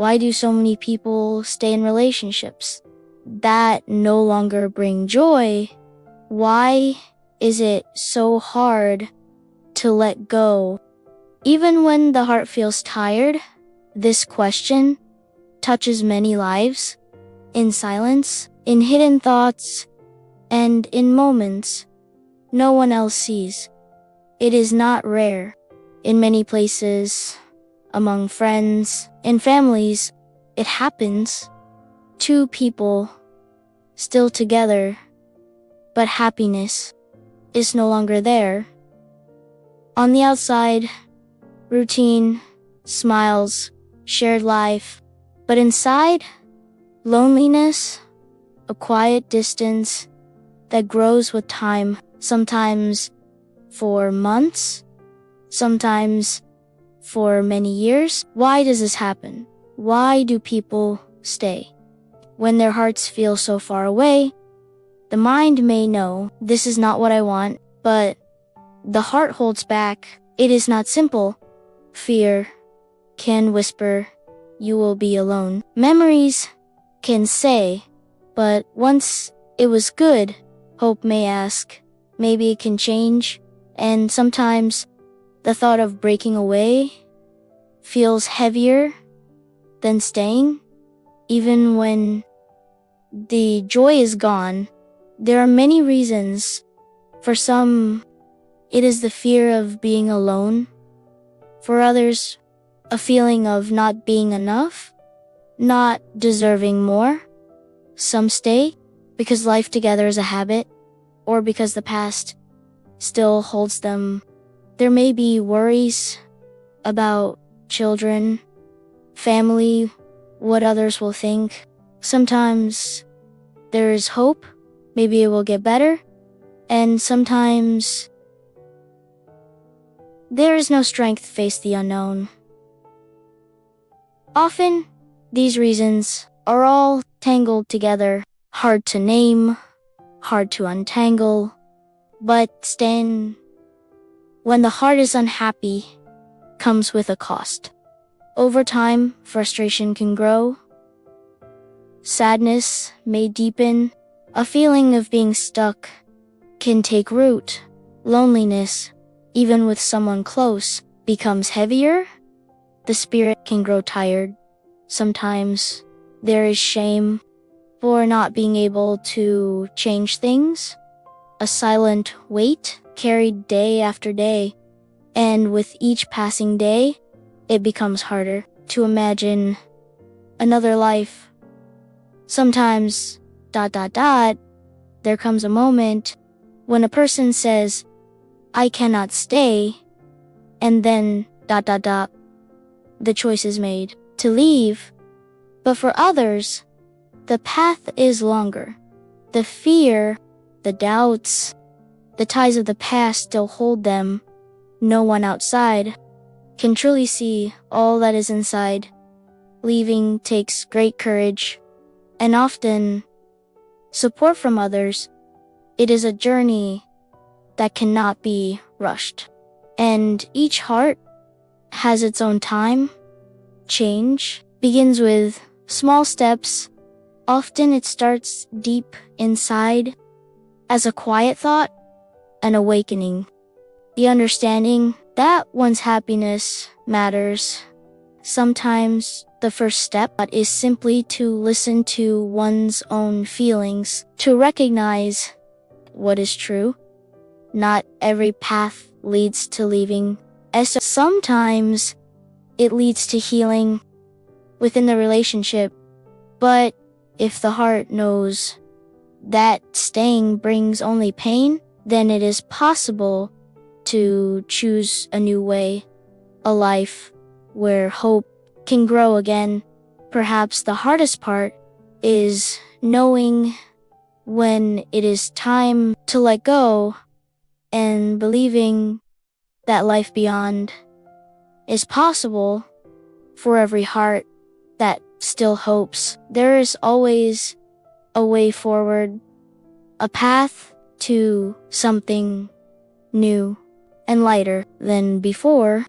Why do so many people stay in relationships that no longer bring joy? Why is it so hard to let go? Even when the heart feels tired, this question touches many lives, in silence, in hidden thoughts, and in moments no one else sees. It is not rare. In many places, among friends, in families, it happens. Two people still together, but happiness is no longer there. On the outside, routine, smiles, shared life, but inside, loneliness, a quiet distance that grows with time, sometimes for months, sometimes for many years. Why does this happen? Why do people stay? When their hearts feel so far away, the mind may know this is not what I want, but the heart holds back. It is not simple. Fear can whisper, you will be alone. Memories can say, but once it was good. Hope may ask, maybe it can change. And sometimes the thought of breaking away feels heavier than staying. Even when the joy is gone, there are many reasons. For some, it is the fear of being alone. For others, a feeling of not being enough, not deserving more. Some stay because life together is a habit, or because the past still holds them. There may be worries about children, family, what others will think. Sometimes there is hope, maybe it will get better, and sometimes there is no strength to face the unknown. Often, these reasons are all tangled together, hard to name, hard to untangle, but staying when the heart is unhappy comes with a cost. Over time, frustration can grow, sadness may deepen, a feeling of being stuck can take root, loneliness, even with someone close, becomes heavier, the spirit can grow tired. Sometimes there is shame for not being able to change things, a silent weight carried day after day, and with each passing day, it becomes harder to imagine another life. Sometimes, there comes a moment when a person says, I cannot stay, and then, the choice is made to leave. But for others, the path is longer. The fear, the doubts, the ties of the past still hold them. No one outside can truly see all that is inside. Leaving takes great courage and often support from others. It is a journey that cannot be rushed. And each heart has its own time. Change begins with small steps. Often it starts deep inside as a quiet thought, an awakening. The understanding that one's happiness matters. Sometimes the first step is simply to listen to one's own feelings, to recognize what is true. Not every path leads to leaving. Sometimes it leads to healing within the relationship. But if the heart knows that staying brings only pain, then it is possible to choose a new way, a life where hope can grow again. Perhaps the hardest part is knowing when it is time to let go and believing that life beyond is possible for every heart that still hopes. There is always a way forward, a path to something new and lighter than before.